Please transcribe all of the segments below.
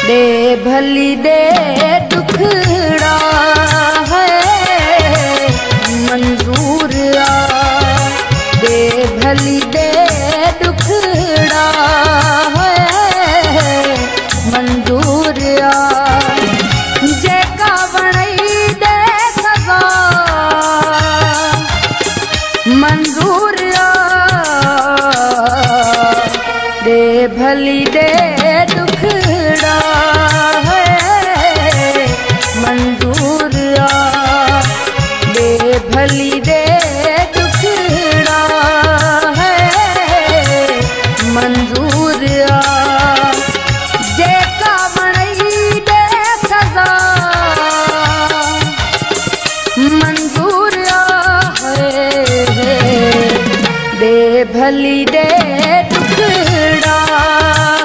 दे भली दे दुखड़ा है मंजूर आ, दे भली दे दुखड़ा है मंजूर आ, जेका वणई दे सगा मंजूर आ, दे भली दे दुखड़ा है मंजूर आ, दे भली दे दुखड़ा है मंजूर आ, जेका वणई दे सजा मंजूर आ, दे भली दे दुखड़ा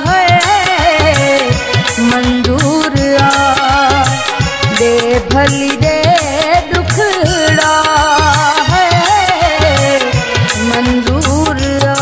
है मंजूर आ, दे भली दे दुखड़ा है मंजूर आ।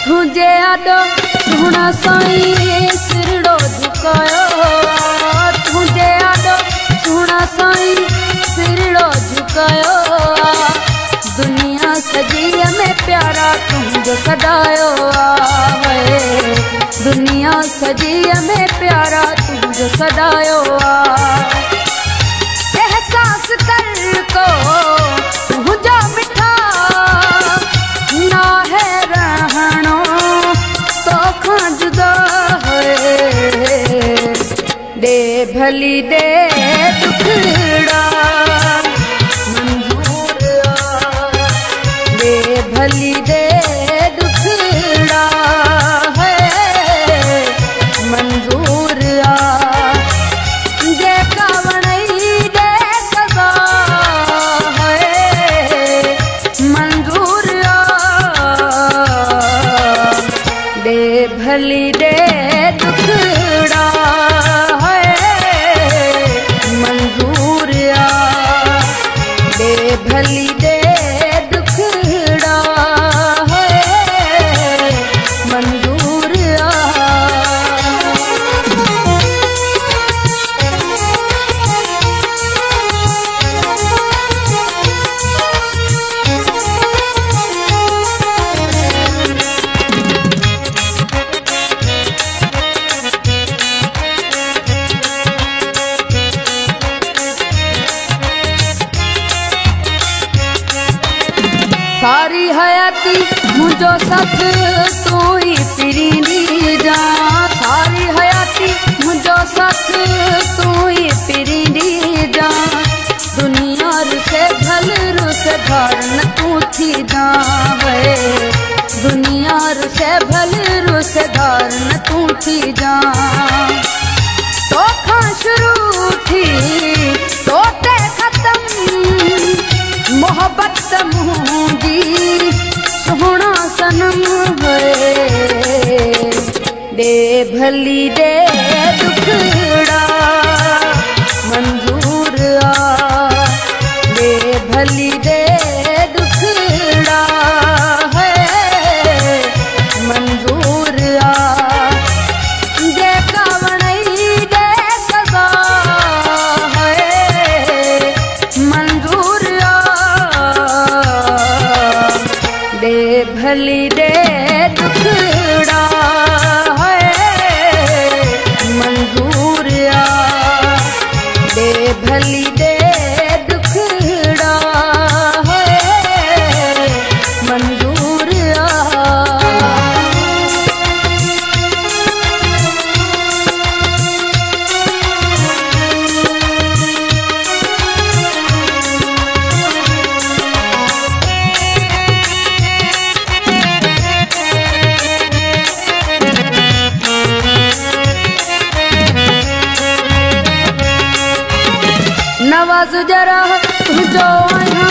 तुझे आडो सुना साईं सिरड़ो झुकायो, तुझे आडो सुना साईं सिरड़ो झुकायो, दुनिया सजी में प्यारा तुझो सदायो है, दुनिया सजी में प्यारा तुझो सदायो एहसास कर को तुझा मिठा ना है रहनो तो जुदा है, दे भली दे दुखड़ा मंजूर आ, दे भली दे दुखड़ा है मंजूर आ, जेका वणई दे सजा है मंजूर आ, दे भली दे दुखड़ा है मंजूर आ, दे भली दे दुखड़ा है मंजूर आ। सारी हयाती मुझो साथ तू ही पिरींदी जा, सारी हयाती मुझो साथ तू ही पिरींदी जा, दुनिया रुसे भल रुसे धारण तू थी जा है, दुनिया रुसे भल रुसे धारण तू थी जा, तो खां शुरू थी तो ते खत्म मोहब्बत मुझी सोना सनम है, दे भली दे दुखड़ा मंजूर आ, दे भली दे दुखड़ा है मंजूर आ, जेका वणई दे सजा है गुजरा तुझो आया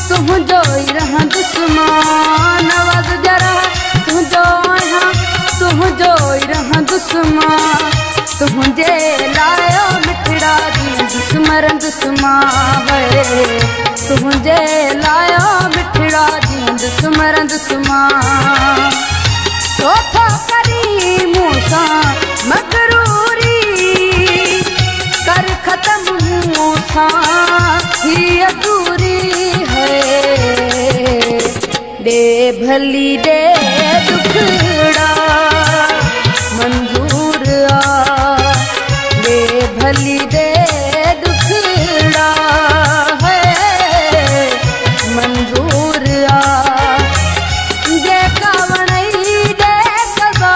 तुझो ही रहा दुश्मन गुजरा तुझो आया तुझो ही रहा दुश्मन तुझे लायो मिठड़ा दी दुश्मन दुश्मन है तुझे लायो मिठड़ा दी दुश्मन दुश्मन सोफा करी मूसा मगरूरी कर खत्म मूसा ही अधूरी है दे भली दे दुखड़ा मंजूर आ दे भली दे दुखड़ा है मंजूर आ जे कवनई दे सदा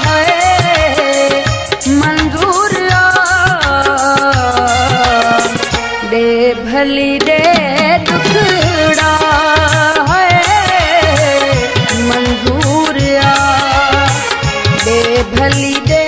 है मंजूर आ दे भली दे दुखड़ा है मंजूर आ दे भली दे